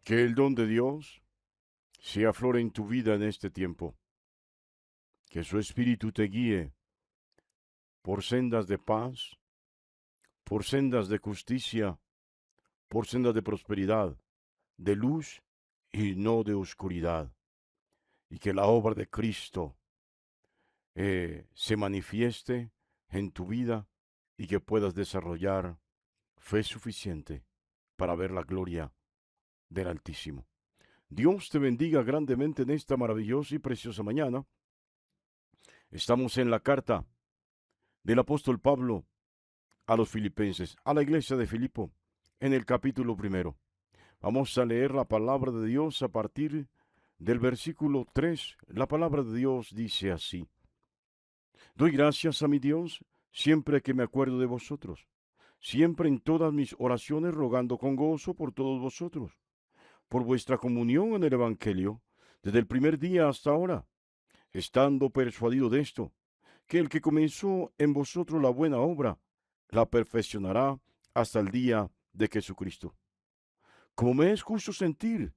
Que el don de Dios se aflore en tu vida en este tiempo. Que su Espíritu te guíe por sendas de paz, por sendas de justicia, por sendas de prosperidad, de luz y no de oscuridad. Y que la obra de Cristo se manifieste en tu vida y que puedas desarrollar fe suficiente para ver la gloria del Altísimo. Dios te bendiga grandemente en esta maravillosa y preciosa mañana. Estamos en la carta del apóstol Pablo a los filipenses, a la iglesia de Filipo, en el capítulo primero. Vamos a leer la palabra de Dios a partir del versículo 3. La palabra de Dios dice así: Doy gracias a mi Dios siempre que me acuerdo de vosotros, siempre en todas mis oraciones rogando con gozo por todos vosotros, por vuestra comunión en el Evangelio, desde el primer día hasta ahora, estando persuadido de esto, que el que comenzó en vosotros la buena obra, la perfeccionará hasta el día de Jesucristo. Como me es justo sentir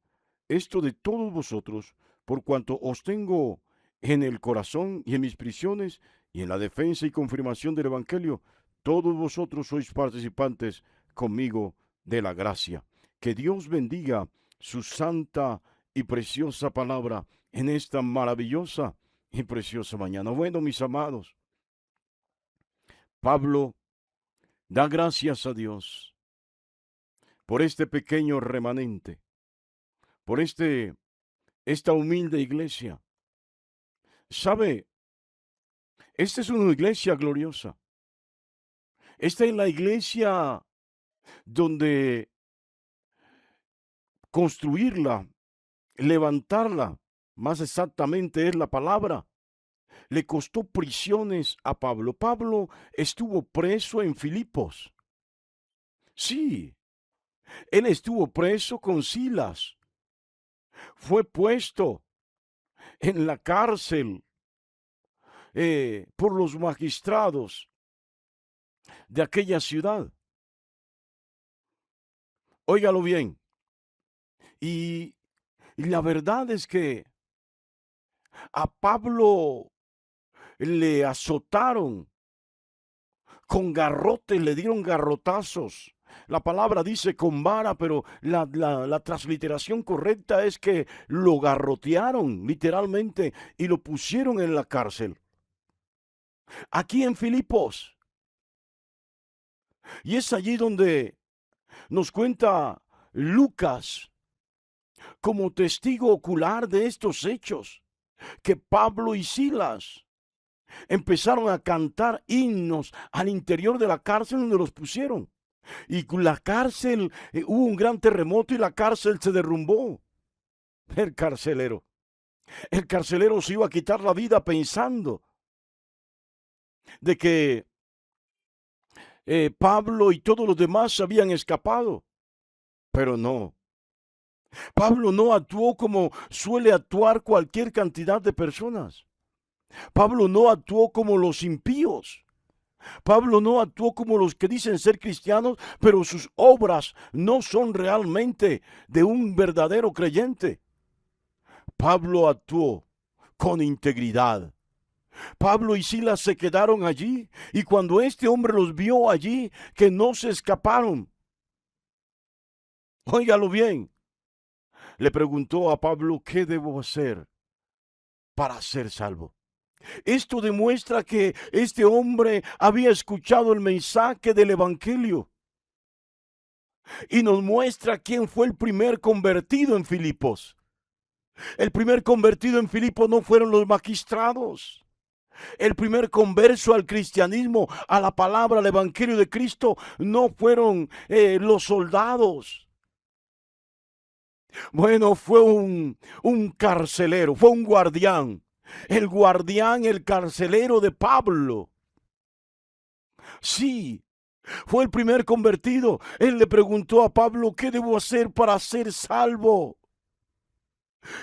esto de todos vosotros, por cuanto os tengo en el corazón y en mis prisiones y en la defensa y confirmación del Evangelio, todos vosotros sois participantes conmigo de la gracia. Que Dios bendiga su santa y preciosa palabra en esta maravillosa y preciosa mañana. Bueno, mis amados, Pablo da gracias a Dios por este pequeño remanente, por esta humilde iglesia. ¿Sabe? Esta es una iglesia gloriosa. Esta es la iglesia donde construirla, levantarla, más exactamente es la palabra, le costó prisiones a Pablo. Pablo estuvo preso en Filipos. Sí, él estuvo preso con Silas. Fue puesto en la cárcel por los magistrados de aquella ciudad. Óigalo bien. Y, y la verdad es que a Pablo le azotaron con garrotes, le dieron garrotazos. La palabra dice con vara, pero la transliteración correcta es que lo garrotearon literalmente y lo pusieron en la cárcel. Aquí en Filipos. Y es allí donde nos cuenta Lucas como testigo ocular de estos hechos, que Pablo y Silas empezaron a cantar himnos al interior de la cárcel donde los pusieron. Y la cárcel, hubo un gran terremoto y la cárcel se derrumbó. El carcelero. El carcelero se iba a quitar la vida pensando de que Pablo y todos los demás habían escapado. Pero no. Pablo no actuó como suele actuar cualquier cantidad de personas. Pablo no actuó como los impíos. Pablo no actuó como los que dicen ser cristianos, pero sus obras no son realmente de un verdadero creyente. Pablo actuó con integridad. Pablo y Silas se quedaron allí, y cuando este hombre los vio allí, que no se escaparon, óigalo bien, le preguntó a Pablo: ¿qué debo hacer para ser salvo? Esto demuestra que este hombre había escuchado el mensaje del Evangelio y nos muestra quién fue el primer convertido en Filipos. El primer convertido en Filipos no fueron los magistrados. El primer converso al cristianismo, a la palabra, al Evangelio de Cristo, no fueron los soldados. Bueno, fue un carcelero, fue un guardián. El guardián, el carcelero de Pablo. Sí, fue el primer convertido. Él le preguntó a Pablo: ¿qué debo hacer para ser salvo?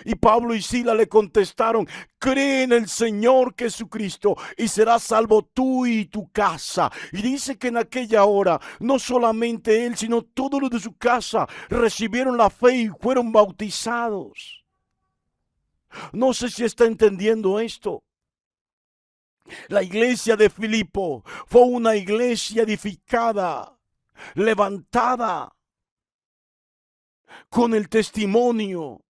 Y Pablo y Silas le contestaron: cree en el Señor Jesucristo y serás salvo tú y tu casa. Y dice que en aquella hora no solamente él, sino todos los de su casa recibieron la fe y fueron bautizados. No sé si está entendiendo esto. La iglesia de Filipo fue una iglesia edificada, levantada con el testimonio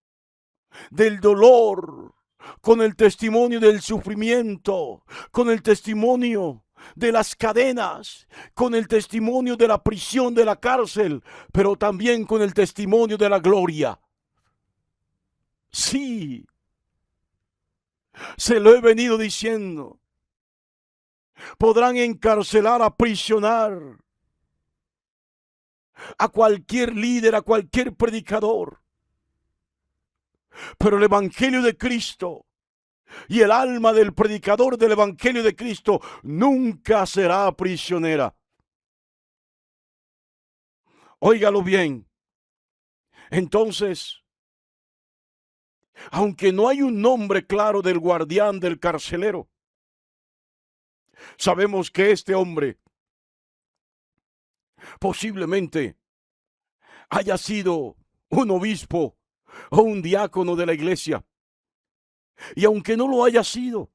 del dolor, con el testimonio del sufrimiento, con el testimonio de las cadenas, con el testimonio de la prisión, de la cárcel, pero también con el testimonio de la gloria. Sí, se lo he venido diciendo. Podrán encarcelar, aprisionar a cualquier líder, a cualquier predicador, pero el evangelio de Cristo y el alma del predicador del evangelio de Cristo nunca será prisionera. Óigalo bien. Entonces, aunque no hay un nombre claro del guardián, del carcelero, sabemos que este hombre posiblemente haya sido un obispo o un diácono de la iglesia. Y aunque no lo haya sido,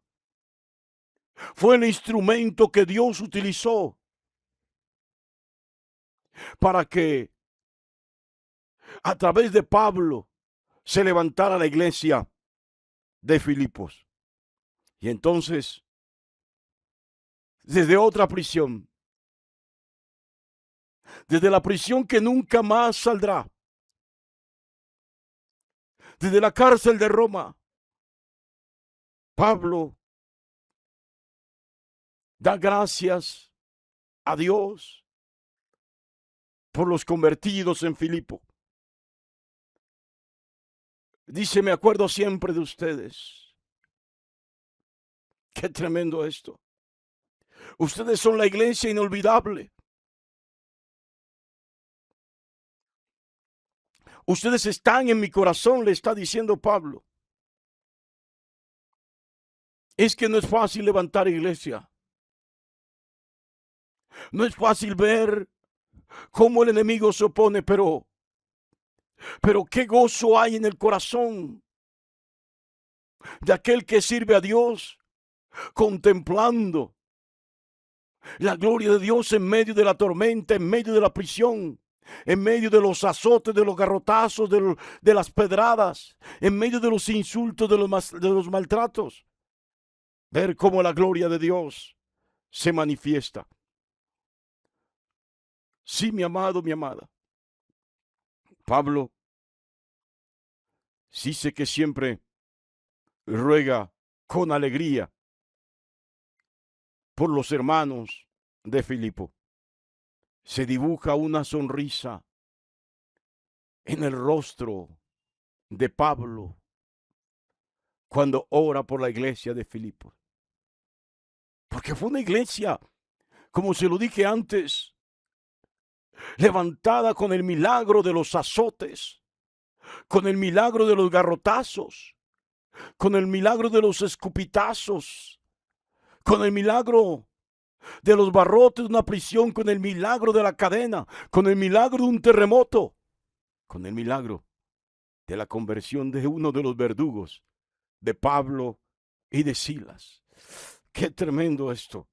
fue el instrumento que Dios utilizó para que a través de Pablo se levantara la iglesia de Filipos. Y entonces, desde otra prisión, desde la prisión que nunca más saldrá, desde la cárcel de Roma, Pablo da gracias a Dios por los convertidos en Filipo. Dice: me acuerdo siempre de ustedes. Qué tremendo esto. Ustedes son la iglesia inolvidable. Ustedes están en mi corazón, le está diciendo Pablo. Es que no es fácil levantar iglesia. No es fácil ver cómo el enemigo se opone, pero qué gozo hay en el corazón de aquel que sirve a Dios, contemplando la gloria de Dios en medio de la tormenta, en medio de la prisión, en medio de los azotes, de los garrotazos, de las pedradas, en medio de los insultos, de los maltratos. Ver cómo la gloria de Dios se manifiesta. Sí, mi amado, mi amada. Pablo sí sé que siempre ruega con alegría por los hermanos de Filipo. Se dibuja una sonrisa en el rostro de Pablo cuando ora por la iglesia de Filipo. Porque fue una iglesia, como se lo dije antes, levantada con el milagro de los azotes, con el milagro de los garrotazos, con el milagro de los escupitazos, con el milagro de los barrotes de una prisión, con el milagro de la cadena, con el milagro de un terremoto, con el milagro de la conversión de uno de los verdugos, de Pablo y de Silas. Qué tremendo esto.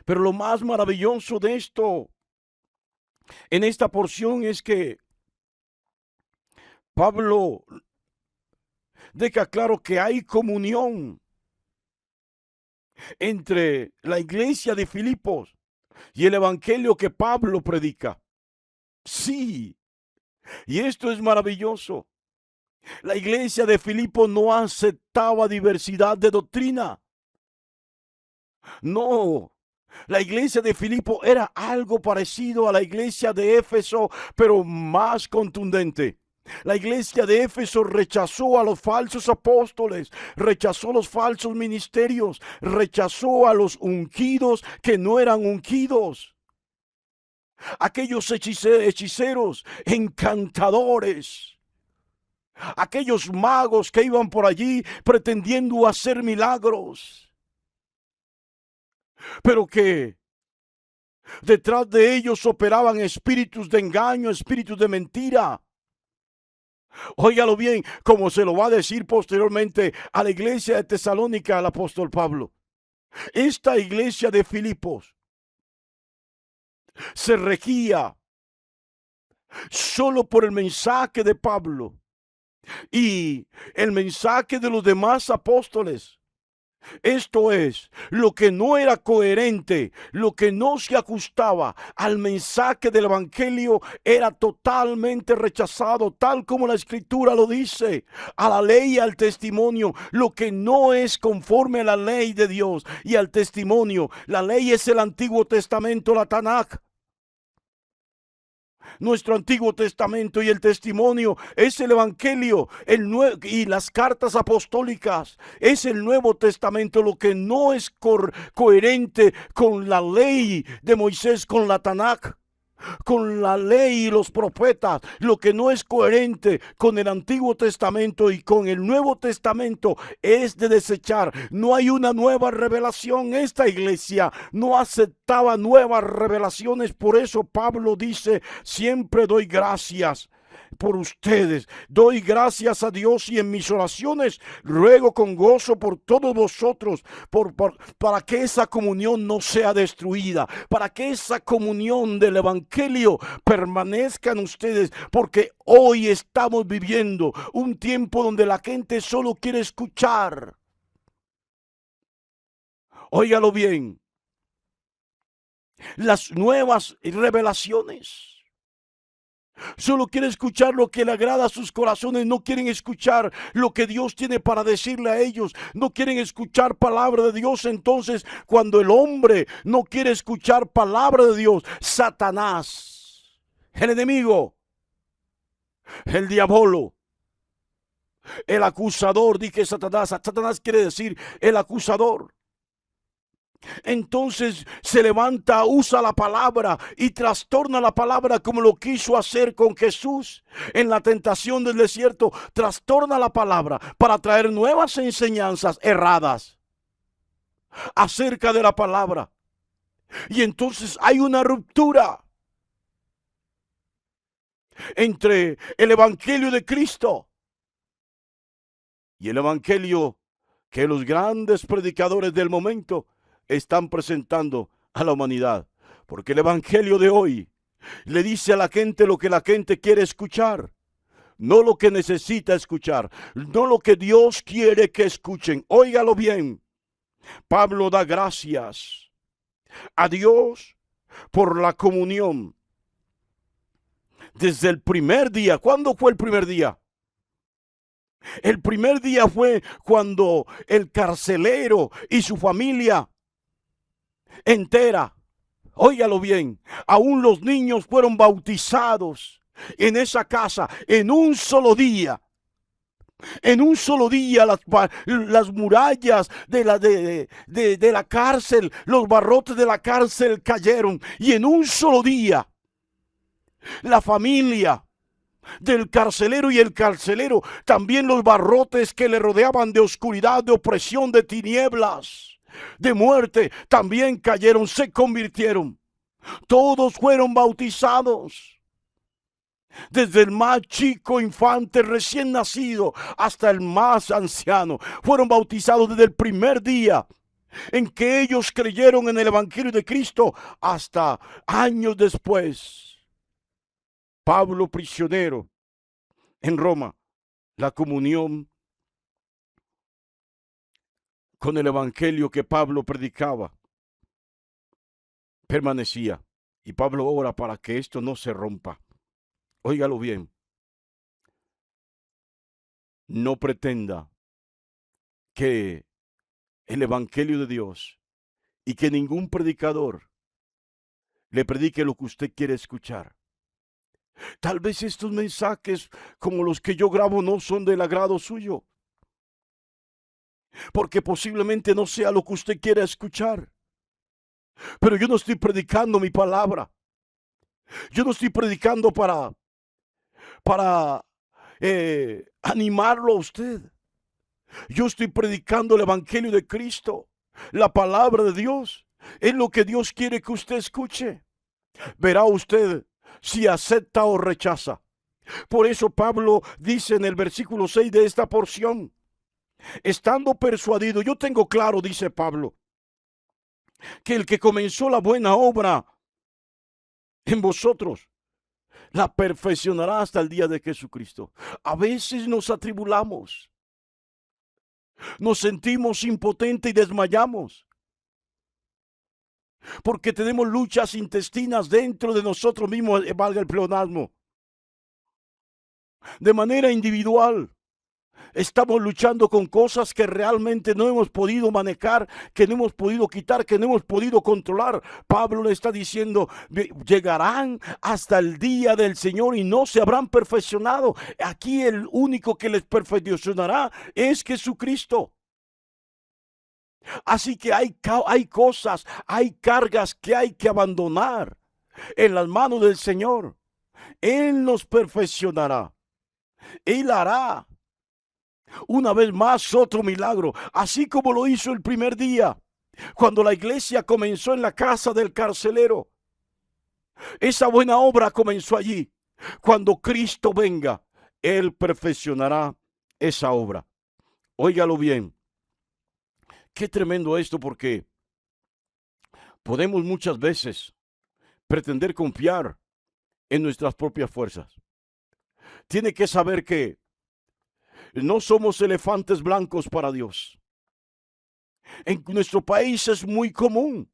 Pero lo más maravilloso de esto, en esta porción, es que Pablo deja claro que hay comunión entre la iglesia de Filipos y el evangelio que Pablo predica. Sí, y esto es maravilloso. La iglesia de Filipos no aceptaba diversidad de doctrina. No, la iglesia de Filipo era algo parecido a la iglesia de Éfeso, pero más contundente. La iglesia de Éfeso rechazó a los falsos apóstoles, rechazó los falsos ministerios, rechazó a los ungidos que no eran ungidos. Aquellos hechiceros, encantadores, aquellos magos que iban por allí pretendiendo hacer milagros, pero que detrás de ellos operaban espíritus de engaño, espíritus de mentira. Óigalo bien, como se lo va a decir posteriormente a la iglesia de Tesalónica, al apóstol Pablo. Esta iglesia de Filipos se regía solo por el mensaje de Pablo y el mensaje de los demás apóstoles. Esto es, lo que no era coherente, lo que no se ajustaba al mensaje del evangelio era totalmente rechazado, tal como la escritura lo dice, a la ley y al testimonio. Lo que no es conforme a la ley de Dios y al testimonio, la ley es el Antiguo Testamento, la Tanaj. Nuestro Antiguo Testamento y el testimonio es el Evangelio, y las cartas apostólicas es el Nuevo Testamento. Lo que no es coherente con la ley de Moisés, con la Tanaj, con la ley y los profetas, lo que no es coherente con el Antiguo Testamento y con el Nuevo Testamento es de desechar. No hay una nueva revelación. Esta iglesia no aceptaba nuevas revelaciones. Por eso Pablo dice: siempre doy gracias por ustedes, doy gracias a Dios, y en mis oraciones ruego con gozo por todos vosotros, para que esa comunión no sea destruida, para que esa comunión del evangelio permanezca en ustedes, porque hoy estamos viviendo un tiempo donde la gente solo quiere escuchar. Óigalo bien, las nuevas revelaciones. Solo quieren escuchar lo que le agrada a sus corazones. No quieren escuchar lo que Dios tiene para decirle a ellos. No quieren escuchar palabra de Dios. Entonces, cuando el hombre no quiere escuchar palabra de Dios, Satanás, el enemigo, el diablo, el acusador, dije Satanás. Satanás quiere decir el acusador. Entonces se levanta, usa la palabra y trastorna la palabra, como lo quiso hacer con Jesús en la tentación del desierto. Trastorna la palabra para traer nuevas enseñanzas erradas acerca de la palabra. Y entonces hay una ruptura entre el evangelio de Cristo y el evangelio que los grandes predicadores del momento están presentando a la humanidad. Porque el evangelio de hoy le dice a la gente lo que la gente quiere escuchar, no lo que necesita escuchar, no lo que Dios quiere que escuchen. Óigalo bien, Pablo da gracias a Dios por la comunión desde el primer día. ¿Cuándo fue el primer día? El primer día fue cuando el carcelero y su familia entera, óigalo bien, aún los niños fueron bautizados en esa casa en un solo día. En un solo día las murallas de la cárcel, los barrotes de la cárcel cayeron, y en un solo día la familia del carcelero y el carcelero, también los barrotes que le rodeaban de oscuridad, de opresión, de tinieblas, de muerte, también cayeron, se convirtieron. Todos fueron bautizados. Desde el más chico infante recién nacido hasta el más anciano, fueron bautizados desde el primer día en que ellos creyeron en el evangelio de Cristo hasta años después. Pablo prisionero en Roma, la comunión con el evangelio que Pablo predicaba permanecía, y Pablo ora para que esto no se rompa. Óigalo bien, no pretenda que el evangelio de Dios y que ningún predicador le predique lo que usted quiere escuchar. Tal vez estos mensajes como los que yo grabo no son del agrado suyo, porque posiblemente no sea lo que usted quiera escuchar. Pero yo no estoy predicando mi palabra. Yo no estoy predicando para animarlo a usted. Yo estoy predicando el Evangelio de Cristo, la palabra de Dios. Es lo que Dios quiere que usted escuche. Verá usted si acepta o rechaza. Por eso Pablo dice en el versículo 6 de esta porción, estando persuadido, yo tengo claro, dice Pablo, que el que comenzó la buena obra en vosotros, la perfeccionará hasta el día de Jesucristo. A veces nos atribulamos, nos sentimos impotentes y desmayamos, porque tenemos luchas intestinas dentro de nosotros mismos, valga el pleonasmo. De manera individual, estamos luchando con cosas que realmente no hemos podido manejar, que no hemos podido quitar, que no hemos podido controlar. Pablo le está diciendo, llegarán hasta el día del Señor y no se habrán perfeccionado. Aquí el único que les perfeccionará es Jesucristo. Así que hay cosas, hay cargas que hay que abandonar en las manos del Señor. Él nos perfeccionará. Él hará una vez más otro milagro, así como lo hizo el primer día, cuando la iglesia comenzó en la casa del carcelero. Esa buena obra comenzó allí. Cuando Cristo venga, Él perfeccionará esa obra. Óigalo bien. Qué tremendo esto, porque podemos muchas veces pretender confiar en nuestras propias fuerzas. Tiene que saber que no somos elefantes blancos para Dios. En nuestro país es muy común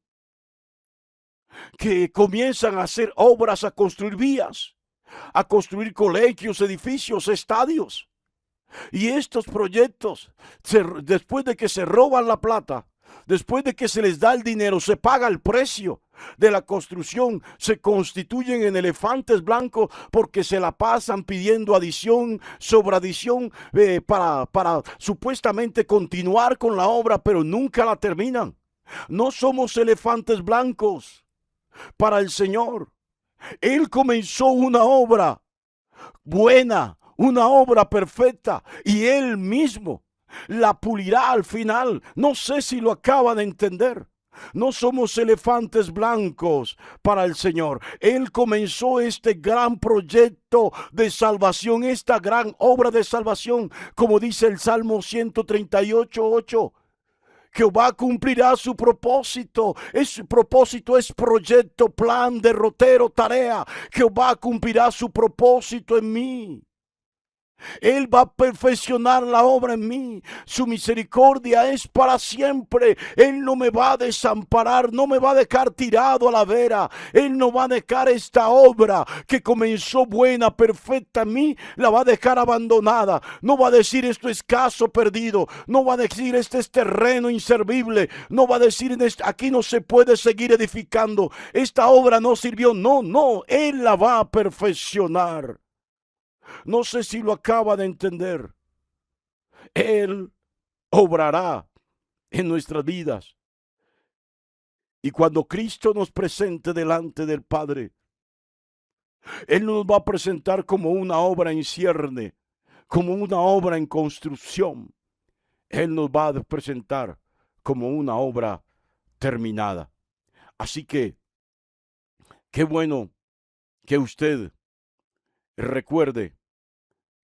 que comienzan a hacer obras, a construir vías, a construir colegios, edificios, estadios. Y estos proyectos, después de que se roban la plata, después de que se les da el dinero, se paga el precio de la construcción, se constituyen en elefantes blancos porque se la pasan pidiendo adición sobre adición para supuestamente continuar con la obra, pero nunca la terminan. No somos elefantes blancos para el Señor. Él comenzó una obra buena, una obra perfecta, y Él mismo la pulirá al final. No sé si lo acaba de entender. No somos elefantes blancos para el Señor. Él comenzó este gran proyecto de salvación, esta gran obra de salvación, como dice el Salmo 138:8. Jehová cumplirá su propósito. Ese propósito es proyecto, plan, derrotero, tarea. Jehová cumplirá su propósito en mí. Él va a perfeccionar la obra en mí. Su misericordia es para siempre. Él no me va a desamparar, no me va a dejar tirado a la vera. Él no va a dejar esta obra que comenzó buena, perfecta en mí, la va a dejar abandonada. No va a decir esto es caso perdido. No va a decir este es terreno inservible. No va a decir aquí no se puede seguir edificando. Esta obra no sirvió. No, Él la va a perfeccionar. No sé si lo acaba de entender. Él obrará en nuestras vidas. Y cuando Cristo nos presente delante del Padre, Él nos va a presentar como una obra en cierne, como una obra en construcción. Él nos va a presentar como una obra terminada. Así que, qué bueno que usted recuerde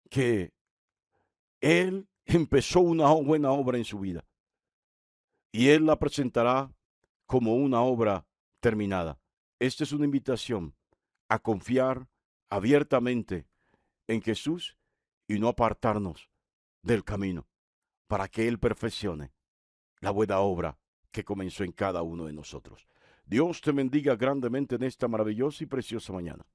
que Él empezó una buena obra en su vida y Él la presentará como una obra terminada. Esta es una invitación a confiar abiertamente en Jesús y no apartarnos del camino para que Él perfeccione la buena obra que comenzó en cada uno de nosotros. Dios te bendiga grandemente en esta maravillosa y preciosa mañana.